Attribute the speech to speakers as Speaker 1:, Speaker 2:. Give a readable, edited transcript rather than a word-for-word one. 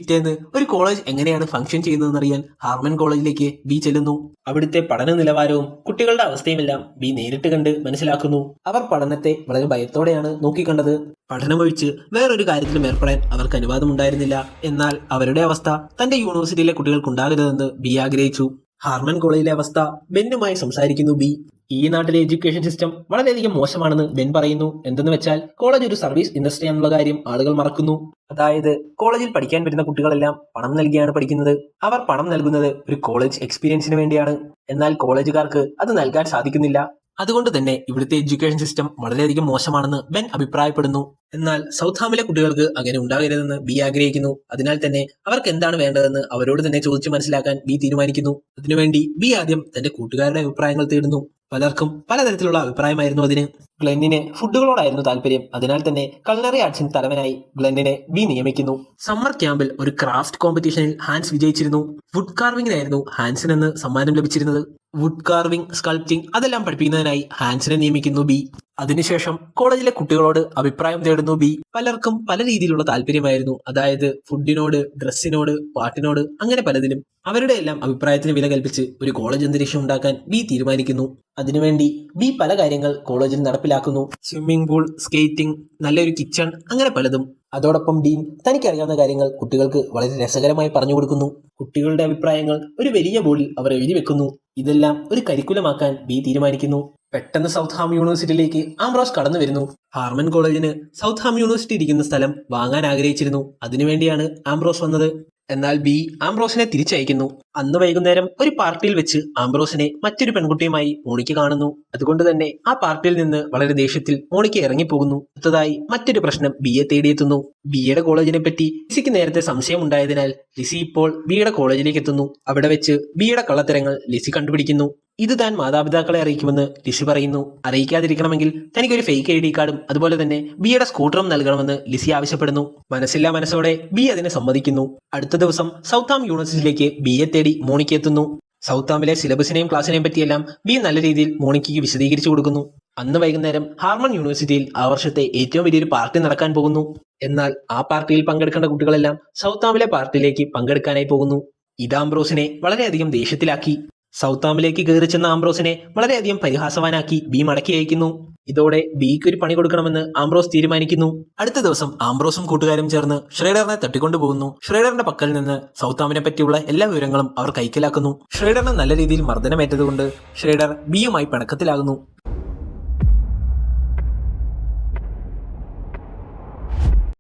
Speaker 1: പിറ്റേന്ന് ഒരു കോളേജ് എങ്ങനെയാണ് ഫംഗ്ഷൻ ചെയ്യുന്നതെന്നറിയാൻ ഹാർമൻ കോളേജിലേക്ക് ബി ചെല്ലുന്നു. അവിടുത്തെ പഠന നിലവാരവും കുട്ടികളുടെ അവസ്ഥയുമെല്ലാം ബി നേരിട്ട് കണ്ട് മനസ്സിലാക്കുന്നു. അവർ പഠനത്തെ വളരെ ഭയത്തോടെയാണ് നോക്കിക്കണ്ടത്. പഠനമൊഴിച്ച് വേറൊരു കാര്യത്തിലും ഏർപ്പെടാൻ അവർക്ക് അനുവാദമുണ്ടായിരുന്നില്ല. എന്നാൽ അവരുടെ അവസ്ഥ തന്റെ യൂണിവേഴ്സിറ്റിയിലെ കുട്ടികൾക്കുണ്ടാകരുതെന്ന് ബി ആഗ്രഹിച്ചു. ഹാർമൻ കോളേജിലെ അവസ്ഥ ബെന്നുമായി സംസാരിക്കുന്നു ബി. ഈ നാട്ടിലെ എഡ്യൂക്കേഷൻ സിസ്റ്റം വളരെയധികം മോശമാണെന്ന് ബെൻ പറയുന്നു. എന്തെന്ന് വെച്ചാൽ കോളേജ് ഒരു സർവീസ് ഇൻഡസ്ട്രി ആണെന്നുള്ള കാര്യം ആളുകൾ മറക്കുന്നു. അതായത് കോളേജിൽ പഠിക്കാൻ വരുന്ന കുട്ടികളെല്ലാം പണം നൽകിയാണ് പഠിക്കുന്നത്. അവർ പണം നൽകുന്നത് ഒരു കോളേജ് എക്സ്പീരിയൻസിന് വേണ്ടിയാണ്. എന്നാൽ കോളേജുകാർക്ക് അത് നൽകാൻ സാധിക്കുന്നില്ല. അതുകൊണ്ട് തന്നെ ഇവിടുത്തെ എഡ്യൂക്കേഷൻ സിസ്റ്റം വളരെയധികം മോശമാണെന്ന് ബെൻ അഭിപ്രായപ്പെടുന്നു. എന്നാൽ സൗത്ത്ഹാമിലെ കുട്ടികൾക്ക് അങ്ങനെ ഉണ്ടാകരുതെന്ന് ബി ആഗ്രഹിക്കുന്നു. അതിനാൽ തന്നെ അവർക്ക് എന്താണ് വേണ്ടതെന്ന് അവരോട് തന്നെ ചോദിച്ചു മനസ്സിലാക്കാൻ ബി തീരുമാനിക്കുന്നു. അതിനുവേണ്ടി ബി ആദ്യം തന്റെ കൂട്ടുകാരുടെ അഭിപ്രായങ്ങൾ തേടുന്നു. പലർക്കും പലതരത്തിലുള്ള അഭിപ്രായമായിരുന്നു അതിന്. ഗ്ലെന്നിന് ഫുഡുകളോടായിരുന്നു താല്പര്യം. അതിനാൽ തന്നെ കൾനറി ആർട്സിന് തലവനായി ഗ്ലെന്നിനെ ബി നിയമിക്കുന്നു. സമ്മർ ക്യാമ്പിൽ ഒരു ക്രാഫ്റ്റ് കോമ്പറ്റീഷനിൽ ഹാൻസ് വിജയിച്ചിരുന്നു. വുഡ് കാർവിംഗിനായിരുന്നു ഹാൻസിനെന്ന് സമ്മാനം ലഭിച്ചിരുന്നത്. വുഡ് കാർവിംഗ്, സ്കൾപ്റ്റിംഗ് അതെല്ലാം പഠിപ്പിക്കുന്നതിനായി ഹാൻസിനെ നിയമിക്കുന്നു ബി. അതിനുശേഷം കോളേജിലെ കുട്ടികളോട് അഭിപ്രായം തേടുന്നു ബി. പലർക്കും പല രീതിയിലുള്ള താല്പര്യമായിരുന്നു. അതായത് ഫുഡിനോട്, ഡ്രസ്സിനോട്, പാട്ടിനോട്, അങ്ങനെ പലതിലും. അവരുടെ എല്ലാം അഭിപ്രായത്തിന് വില കൽപ്പിച്ച് ഒരു കോളേജ് അന്തരീക്ഷം ഉണ്ടാക്കാൻ ബി തീരുമാനിക്കുന്നു. അതിനുവേണ്ടി ബി പല കാര്യങ്ങൾ കോളേജിൽ നടപ്പിലാക്കുന്നു. സ്വിമ്മിംഗ് പൂൾ, സ്കേറ്റിംഗ്, നല്ലൊരു കിച്ചൺ, അങ്ങനെ പലതും. അതോടൊപ്പം ഡീൻ തനിക്കറിയാവുന്ന കാര്യങ്ങൾ കുട്ടികൾക്ക് വളരെ രസകരമായി പറഞ്ഞു കൊടുക്കുന്നു. കുട്ടികളുടെ അഭിപ്രായങ്ങൾ ഒരു വലിയ ബോർഡിൽ അവർ എഴുതി വെക്കുന്നു. ഇതെല്ലാം ഒരു കരിക്കുലമാക്കാൻ ബി തീരുമാനിക്കുന്നു. പെട്ടെന്ന് സൗത്ത്ഹാം യൂണിവേഴ്സിറ്റിയിലേക്ക് ആംബ്രോസ് കടന്നു വരുന്നു. ഹാർമൻ കോളേജിന് സൗത്ത്ഹാം യൂണിവേഴ്സിറ്റി ഇരിക്കുന്ന സ്ഥലം വാങ്ങാൻ ആഗ്രഹിച്ചിരുന്നു. അതിനുവേണ്ടിയാണ് ആംബ്രോസ് വന്നത്. എന്നാൽ ബി ആംബ്രോസിനെ തിരിച്ചയക്കുന്നു. അന്ന് വൈകുന്നേരം ഒരു പാർട്ടിയിൽ വെച്ച് ആംബ്രോസിനെ മറ്റൊരു പെൺകുട്ടിയുമായി മോണിക്ക കാണുന്നു. അതുകൊണ്ട് തന്നെ ആ പാർട്ടിയിൽ നിന്ന് വളരെ ദേഷ്യത്തിൽ മോണിക്ക ഇറങ്ങിപ്പോകുന്നു. അടുത്തതായി മറ്റൊരു പ്രശ്നം ബിയെ തേടിയെത്തുന്നു. ബിയുടെ കോളേജിനെ പറ്റി ലിസിക്ക് നേരത്തെ സംശയം ഉണ്ടായതിനാൽ ലിസി ഇപ്പോൾ ബിയുടെ കോളേജിലേക്ക് എത്തുന്നു. അവിടെ വെച്ച് ബിയുടെ കള്ളത്തരങ്ങൾ ലിസി കണ്ടുപിടിക്കുന്നു. ഇത് താൻ മാതാപിതാക്കളെ അറിയിക്കുമെന്ന് ലിസി പറയുന്നു. അറിയിക്കാതിരിക്കണമെങ്കിൽ തനിക്കൊരു ഫേക്ക് ഐ ഡി കാർഡും അതുപോലെ തന്നെ ബിയുടെ സ്കൂട്ടറും നൽകണമെന്ന് ലിസി ആവശ്യപ്പെടുന്നു. മനസ്സില്ലാ മനസ്സോടെ ബി അതിനെ സമ്മതിക്കുന്നു. അടുത്ത ദിവസം സൗത്ത്ഹാം യൂണിവേഴ്സിറ്റിയിലേക്ക് ബിയെ തേടി മോണിക്ക എത്തുന്നു. സൗത്ത്ഹാമിലെ സിലബസിനെയും ക്ലാസ്സിനെയും പറ്റിയെല്ലാം ബി നല്ല രീതിയിൽ മോണിക്കയ്ക്ക് വിശദീകരിച്ചു കൊടുക്കുന്നു. അന്ന് വൈകുന്നേരം ഹാർമൺ യൂണിവേഴ്സിറ്റിയിൽ ആ വർഷത്തെ ഏറ്റവും വലിയൊരു പാർട്ടി നടക്കാൻ പോകുന്നു. എന്നാൽ ആ പാർട്ടിയിൽ പങ്കെടുക്കേണ്ട കുട്ടികളെല്ലാം സൗത്ത്ഹാമിലെ പാർട്ടിയിലേക്ക് പങ്കെടുക്കാനായി പോകുന്നു. ഇത് ആംബ്രോസിനെ വളരെയധികം ദേഷ്യത്തിലാക്കി. സൗത്ത്ഹാമിലേക്ക് കയറി ചെന്ന ആംബ്രോസിനെ വളരെയധികം പരിഹാസവാനാക്കി ബി മടക്കി അയക്കുന്നു. ഇതോടെ ബിക്ക് ഒരു പണി കൊടുക്കണമെന്ന് ആംബ്രോസ് തീരുമാനിക്കുന്നു. അടുത്ത ദിവസം ആംബ്രോസും കൂട്ടുകാരും ചേർന്ന് ഷ്രേഡറിനെ തട്ടിക്കൊണ്ടുപോകുന്നു. ഷ്രേഡറിന്റെ പക്കൽ നിന്ന് സൗത്ത്ഹാമിനെ പറ്റിയുള്ള എല്ലാ വിവരങ്ങളും അവർ കൈക്കലാക്കുന്നു. ഷ്രേഡറിന് നല്ല രീതിയിൽ മർദ്ദനമേറ്റതുകൊണ്ട് ഷ്രേഡർ ബിയുമായി പിണക്കത്തിലാകുന്നു.